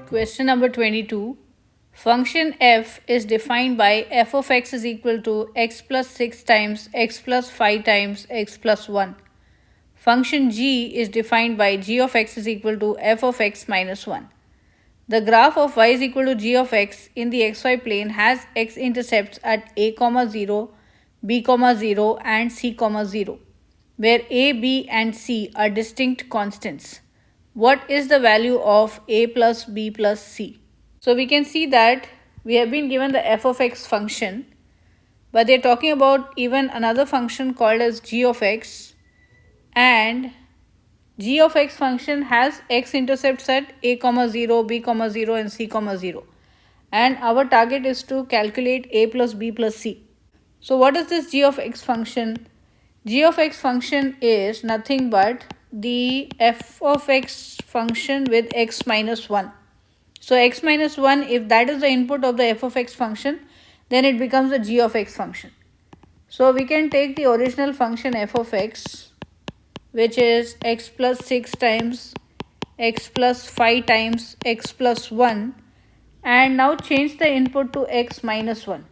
Question number 22. Function f is defined by f of x is equal to x plus 6 times x plus 5 times x plus 1. Function g is defined by g of x is equal to f of x minus 1. The graph of y is equal to g of x in the xy plane has x-intercepts at a, 0, b, 0 and c, 0, where a, b and c are distinct constants. What is the value of a plus b plus c? So we can see that we have been given the f of x function, but they are talking about even another function called as g of x, and g of x function has x-intercepts at a, 0, b, 0 and c, 0, and our target is to calculate a plus b plus c. So what is this g of x function? G of x function is nothing but the f of x function with x minus 1. So x minus 1, if that is the input of the f of x function, then it becomes a g of x function. So we can take the original function f of x, which is x plus 6 times x plus 5 times x plus 1, and now change the input to x minus 1.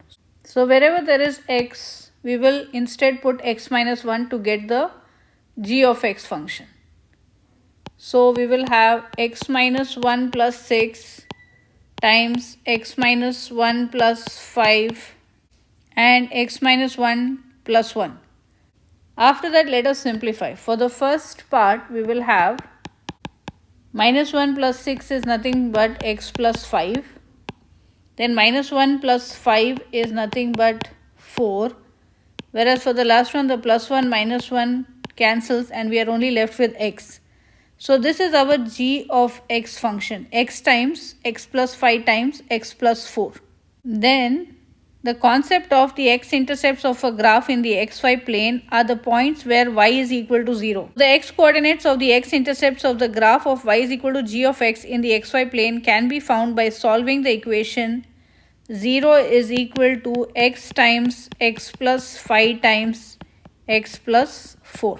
So wherever there is x, we will instead put x minus 1 to get the g of x function. So we will have x minus 1 plus 6 times x minus 1 plus 5 and x minus 1 plus 1. After that, let us simplify. For the first part, we will have minus 1 plus 6 is nothing but x plus 5. Then minus 1 plus 5 is nothing but 4. Whereas for the last one, the plus 1 minus 1 cancels and we are only left with x. So this is our g of x function, x times x plus 5 times x plus 4. Then the concept of the x-intercepts of a graph in the xy plane are the points where y is equal to 0. The x-coordinates of the x-intercepts of the graph of y is equal to g of x in the xy plane can be found by solving the equation 0 is equal to x times x plus 5 times x plus 4.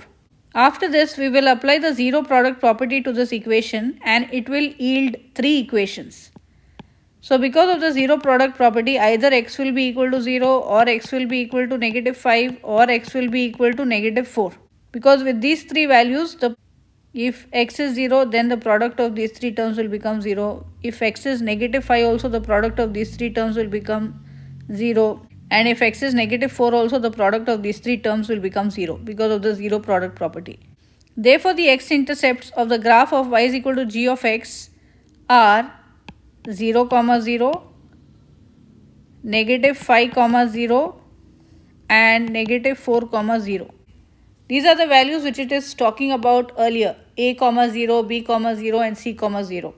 After this, we will apply the zero product property to this equation and it will yield 3 equations. So because of the zero product property, either x will be equal to 0 or x will be equal to negative 5 or x will be equal to negative 4. Because with these 3 values, if x is 0, then the product of these 3 terms will become 0. If x is negative 5 also, the product of these 3 terms will become 0. And if x is negative 4 also, the product of these 3 terms will become 0 because of the zero product property. Therefore, the x-intercepts of the graph of y is equal to g of x are 0, 0, negative 5, 0 and negative 4, 0. These are the values which it is talking about earlier, a, 0, b, 0 and c, 0.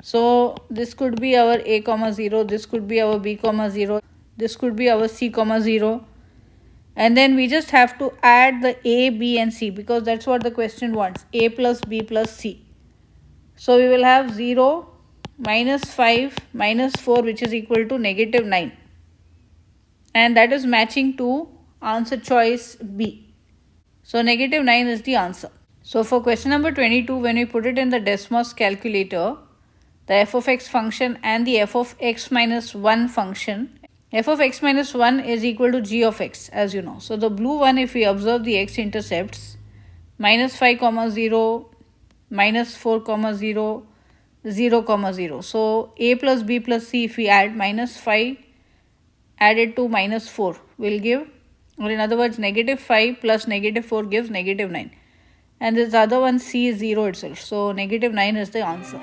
So this could be our a, 0, this could be our b, 0, this could be our c, 0. And then we just have to add the a, b and c because that's what the question wants, a plus b plus c. So we will have 0, minus 5, minus 4 which is equal to negative 9. And that is matching to answer choice B. So negative 9 is the answer. So for question number 22, when we put it in the Desmos calculator, the f of x function and the f of x minus 1 function, f of x minus 1 is equal to g of x, as you know. So the blue one, if we observe the x-intercepts, minus 5, 0, minus 4, 0, 0, 0. So a plus b plus c, if we add minus 5 added to minus 4 will give, or in other words, negative 5 plus negative 4 gives negative 9. And this other one c is 0 itself. So negative 9 is the answer.